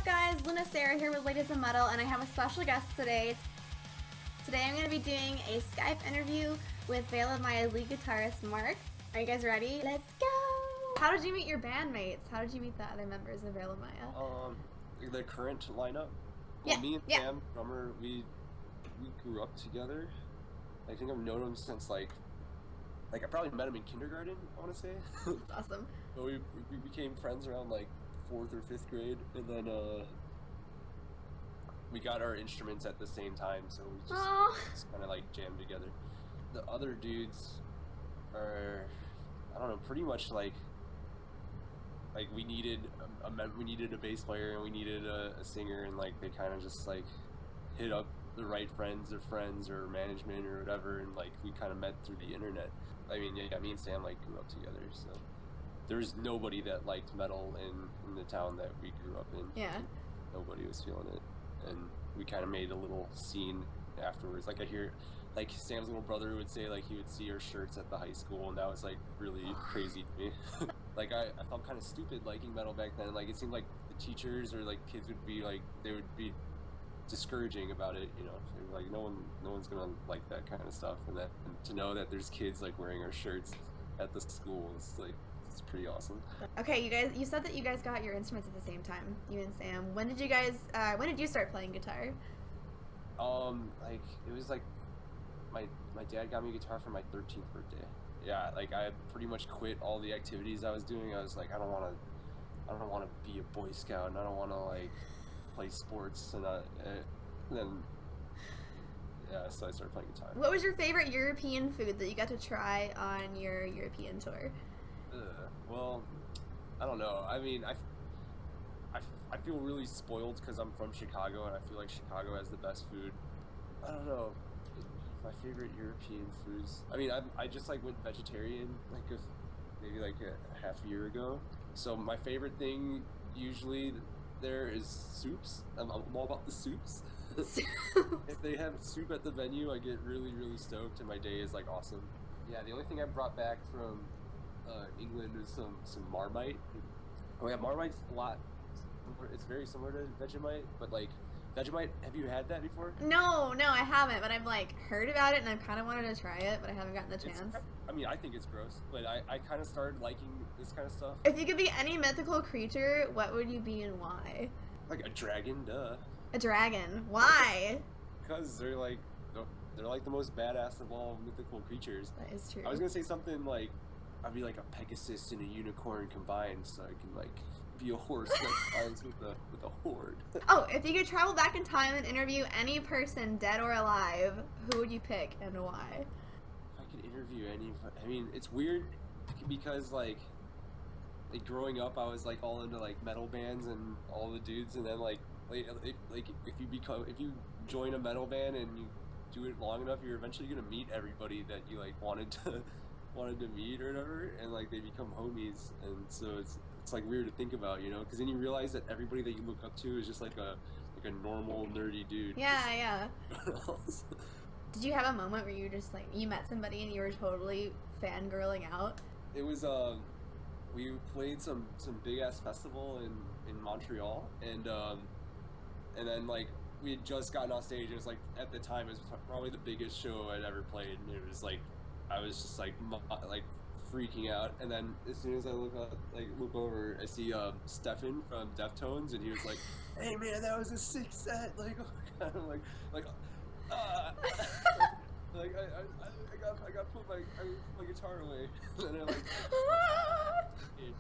guys? Luna Cera here with Ladies in Metal, and I have a special guest today. Today I'm going to be doing a Skype interview with Veil of Maya's lead guitarist, Marc. Are you guys ready? Let's go! How did you meet your bandmates? How did you meet the other members of Veil of Maya? The current lineup? Well, me and Sam, drummer, we grew up together. I think I've known him since like I probably met him in kindergarten, I want to say. That's awesome. But we became friends around like 4th or 5th grade, and then we got our instruments at the same time, so we just kind of like jammed together. The other dudes are, I don't know, pretty much like we needed a bass player and we needed a singer, and like they kind of just like hit up the right friends or management or whatever, and like we kind of met through the internet. I mean, yeah, me and Sam like grew up together, so there's nobody that liked metal in the town that we grew up in. Yeah. Nobody was feeling it, and we kind of made a little scene afterwards. Like I hear, like Sam's little brother would say like he would see our shirts at the high school, and that was like really crazy to me. Like I felt kind of stupid liking metal back then. Like it seemed like the teachers or like kids would be like, they would be discouraging about it, you know. So like no one's gonna like that kind of stuff, and to know that there's kids like wearing our shirts at the school is like, it's pretty awesome. Okay, you said that you guys got your instruments at the same time, you and Sam. When did you start playing guitar? Like it was like my dad got me a guitar for my 13th birthday. Yeah, like I pretty much quit all the activities I was doing. I was like, I don't want to be a Boy Scout, and I don't want to like play sports, and then yeah, so I started playing guitar. What was your favorite European food that you got to try on your European tour? Well, I don't know. I mean, I feel really spoiled because I'm from Chicago, and I feel like Chicago has the best food. I don't know. My favorite European foods. I mean, I just like went vegetarian like maybe like a half a year ago. So my favorite thing usually there is soups. I'm all about the soups. If they have soup at the venue, I get really, really stoked, and my day is like awesome. Yeah, the only thing I brought back from England is some Marmite. Oh yeah, Marmite's a lot. It's very similar to Vegemite, but like Vegemite, have you had that before? No, I haven't, but I've like heard about it and I've kind of wanted to try it, but I haven't gotten the chance. I mean, I think it's gross, but I kind of started liking this kind of stuff. If you could be any mythical creature, what would you be and why? Like a dragon, duh. A dragon? Why? Because they're like the most badass of all mythical creatures. That is true. I was gonna say something like I'd be like a Pegasus and a unicorn combined, so I can like be a horse that flies with a horde. Oh, if you could travel back in time and interview any person, dead or alive, who would you pick and why? If I could interview I mean, it's weird because like growing up, I was like all into like metal bands and all the dudes, and then like if you join a metal band and you do it long enough, you're eventually gonna meet everybody that you like wanted to meet or whatever, and like they become homies, and so it's like weird to think about, you know, because then you realize that everybody that you look up to is just like a normal nerdy dude. Yeah. Did you have a moment where you just like you met somebody and you were totally fangirling out? It was we played some big ass festival in Montreal, and then like we had just gotten off stage. It was like at the time it was probably the biggest show I'd ever played, and it was like I was just like freaking out, and then as soon as I look over, I see Stefan from Deftones, and he was like, "Hey man, that was a sick set!" Like, oh my God, I'm like I got to put my guitar away, and I like,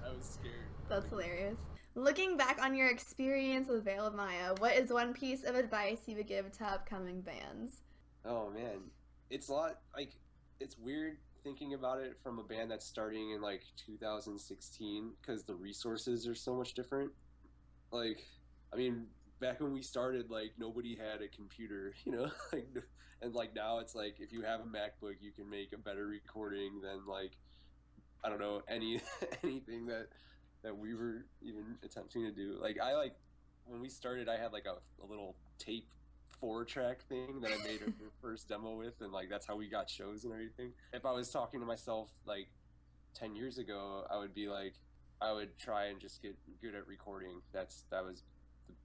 I was scared. That's hilarious. Looking back on your experience with Veil of Maya, what is one piece of advice you would give to upcoming bands? Oh man, it's a lot. Like, it's weird thinking about it from a band that's starting in like 2016, because the resources are so much different. Like, I mean, back when we started, like nobody had a computer, you know, like, and like now it's like if you have a MacBook, you can make a better recording than like, I don't know, anything that we were even attempting to do. Like when we started, I had like a little tape 4-track thing that I made our first demo with, and like that's how we got shows and everything. If I was talking to myself like 10 years ago, I would be like, I would try and just get good at recording. That was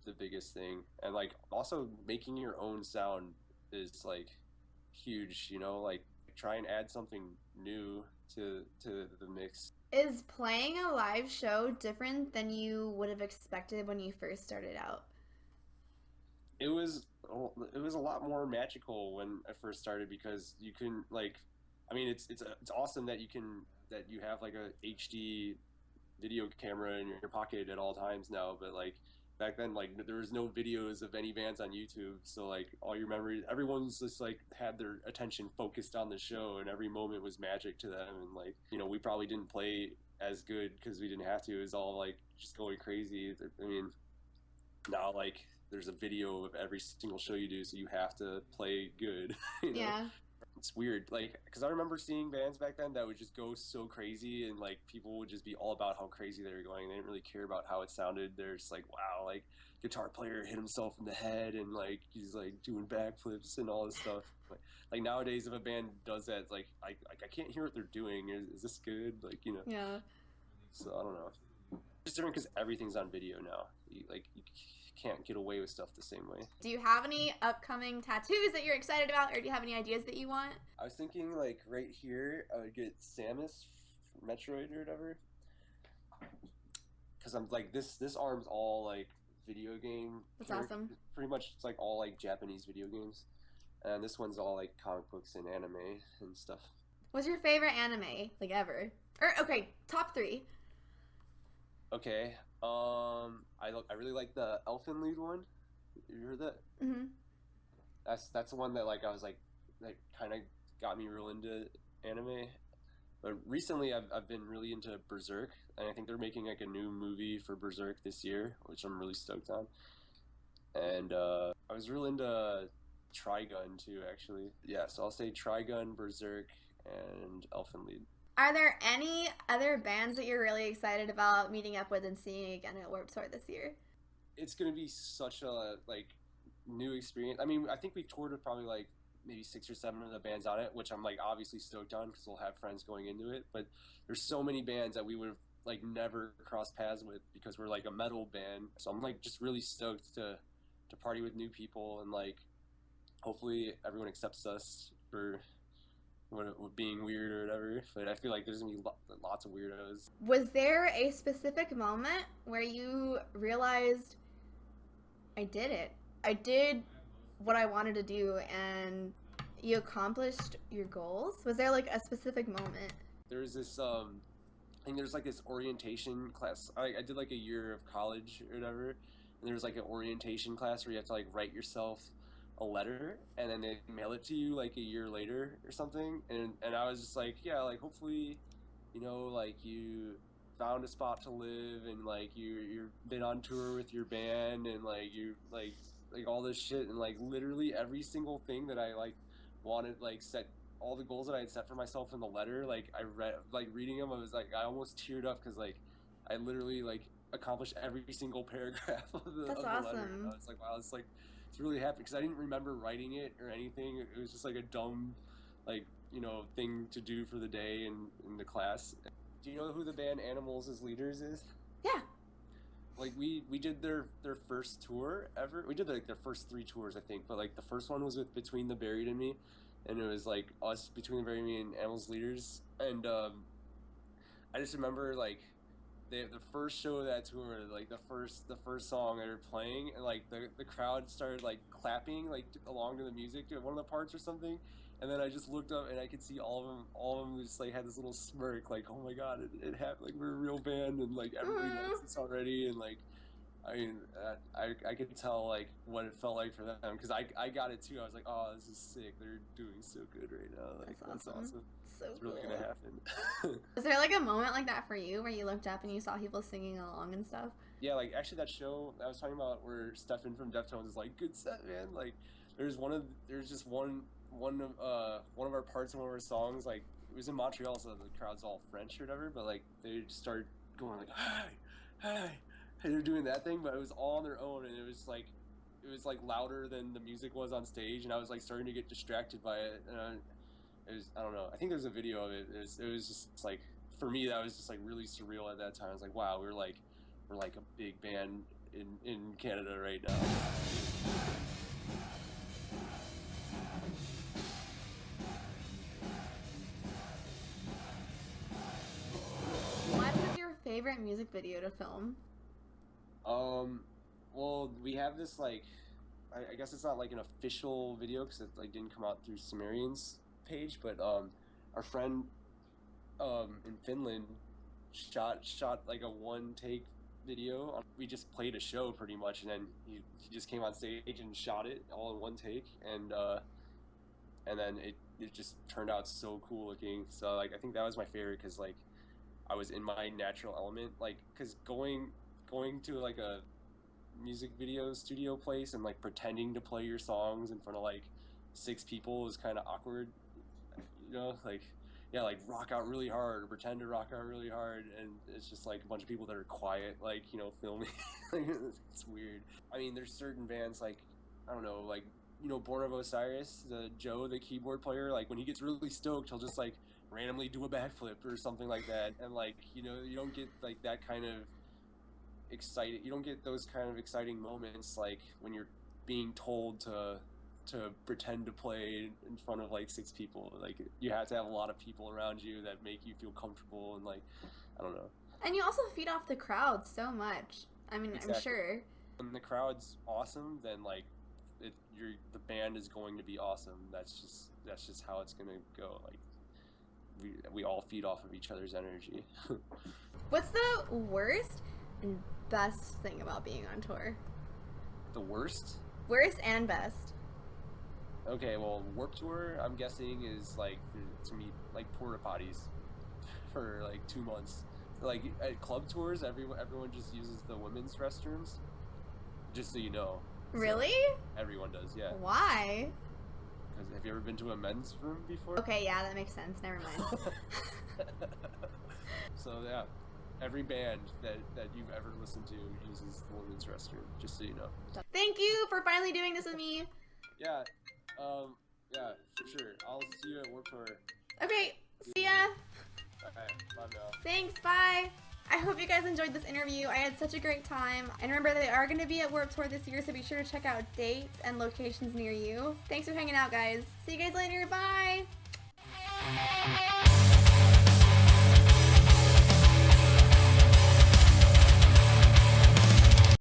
the biggest thing. And like also making your own sound is like huge, you know, like try and add something new to the mix. Is playing a live show different than you would have expected when you first started out? It was a lot more magical when I first started because you can like, I mean it's awesome that you have like a HD video camera in your pocket at all times now, but like back then like there was no videos of any bands on YouTube, so like all your memories, everyone's just like had their attention focused on the show and every moment was magic to them. And like, you know, we probably didn't play as good because we didn't have to. It was all like just going crazy. I mean, now like there's a video of every single show you do, so you have to play good. You know, Yeah. it's weird, like because I remember seeing bands back then that would just go so crazy and like people would just be all about how crazy they were going. They didn't really care about how it sounded. They're just like, wow, like guitar player hit himself in the head and like he's like doing backflips and all this stuff. Like nowadays if a band does that, it's like I can't hear what they're doing. Is this good, like, you know? Yeah. So I don't know. It's different because everything's on video now. You can't get away with stuff the same way. Do you have any upcoming tattoos that you're excited about, or do you have any ideas that you want? I was thinking like right here I would get Samus from Metroid or whatever, because I'm like this arm's all like video game. That's awesome. Pretty much it's like all like Japanese video games, and this one's all like comic books and anime and stuff. What's your favorite anime, like, ever? Or, okay, top 3. Okay, I really like the Elfen Lied one. You heard that? Mm-hmm. That's the one that like I was like that kind of got me real into anime. But recently I've been really into Berserk, and I think they're making like a new movie for Berserk this year, which I'm really stoked on. And I was real into Trigun too, actually. Yeah, so I'll say Trigun, Berserk, and Elfen Lied. Are there any other bands that you're really excited about meeting up with and seeing again at Warped Tour this year? It's gonna be such a like new experience. I mean, I think we've toured with probably like maybe 6 or 7 of the bands on it, which I'm like obviously stoked on because we'll have friends going into it. But there's so many bands that we would have like never crossed paths with because we're like a metal band. So I'm like just really stoked to party with new people, and like hopefully everyone accepts us for being weird or whatever. But I feel like there's gonna be lots of weirdos. Was there a specific moment where you realized, I did it? I did what I wanted to do and you accomplished your goals? Was there like a specific moment? There's this I think there's like this orientation class. I did like a year of college or whatever, and there's like an orientation class where you have to like write yourself a letter and then they mail it to you like a year later or something. And I was just like, yeah, like hopefully, you know, like you found a spot to live and like you've been on tour with your band and like you like all this shit, and like literally every single thing that I like wanted, like set all the goals that I had set for myself in the letter, like I read, like reading them, I was like, I almost teared up because like I literally like accomplished every single paragraph of the That's letter. awesome. I was like, wow, it's really happy because I didn't remember writing it or anything. It was just like a dumb, like, you know, thing to do for the day in the class. Do you know who the band Animals' leaders is? Yeah. Like we did their first tour ever. We did like their first 3 tours, I think, but like the first one was with Between the Buried and Me, and it was like us, Between the Buried and Me, and Animals' leaders. And I just remember like the first show of that tour, like the first song they were playing, and like the crowd started like clapping like along to the music to one of the parts or something. And then I just looked up and I could see all of them just like had this little smirk, like, oh my god, it happened, like we're a real band and like everybody likes this already. And like, I mean, I could tell like what it felt like for them because I got it too. I was like, oh, this is sick. They're doing so good right now. Like That's awesome. So it's really gonna happen. Is there like a moment like that for you where you looked up and you saw people singing along and stuff? Yeah, like actually that show I was talking about where Stefan from Deftones is like, good set, man. Like there's just one of our parts in one of our songs, like it was in Montreal, so the crowd's all French or whatever, but like they just started going like, hey, and they're doing that thing, but it was all on their own, and it was like louder than the music was on stage, and I was like starting to get distracted by it, and it was, I don't know, I think there's a video of it. It was just like, for me that was just like really surreal at that time. I was like, wow, we're like a big band in Canada right now. What was your favorite music video to film? Well, we have this like, I guess it's not like an official video because it like didn't come out through Sumerian's page, but our friend in Finland shot like a one take video. We just played a show pretty much, and then he just came on stage and shot it all in one take, and then it just turned out so cool looking. So like I think that was my favorite because like I was in my natural element, like because going to like a music video studio place and like pretending to play your songs in front of like 6 people is kind of awkward, you know, like yeah, like rock out really hard or pretend to rock out really hard, and it's just like a bunch of people that are quiet, like, you know, filming. It's weird. I mean, there's certain bands like, I don't know, like, you know, Born of Osiris, Joe, the keyboard player, like when he gets really stoked, he'll just like randomly do a backflip or something like that, and like, you know, you don't get like that kind of excited, you don't get those kind of exciting moments like when you're being told to pretend to play in front of like 6 people. Like you have to have a lot of people around you that make you feel comfortable, and like I don't know. And you also feed off the crowd so much. I mean, exactly. I'm sure when the crowd's awesome, then like the band is going to be awesome. That's just how it's gonna go. Like we all feed off of each other's energy. What's the worst and best thing about being on tour? The worst and best. Okay, well, Warped Tour, I'm guessing, is like to me like porta potties for like 2 months. Like at club tours, everyone just uses the women's restrooms. Just so you know. Really? So everyone does, yeah. Why? Because have you ever been to a men's room before? Okay, yeah, that makes sense. Never mind. So yeah, every band that you've ever listened to uses the women's restroom. Just so you know. Thank you for finally doing this with me. Yeah. Yeah, for sure. I'll see you at Warped Tour. Okay, see ya. Alright, bye now. Thanks, bye. I hope you guys enjoyed this interview. I had such a great time. And remember, they are going to be at Warped Tour this year, so be sure to check out dates and locations near you. Thanks for hanging out, guys. See you guys later. Bye.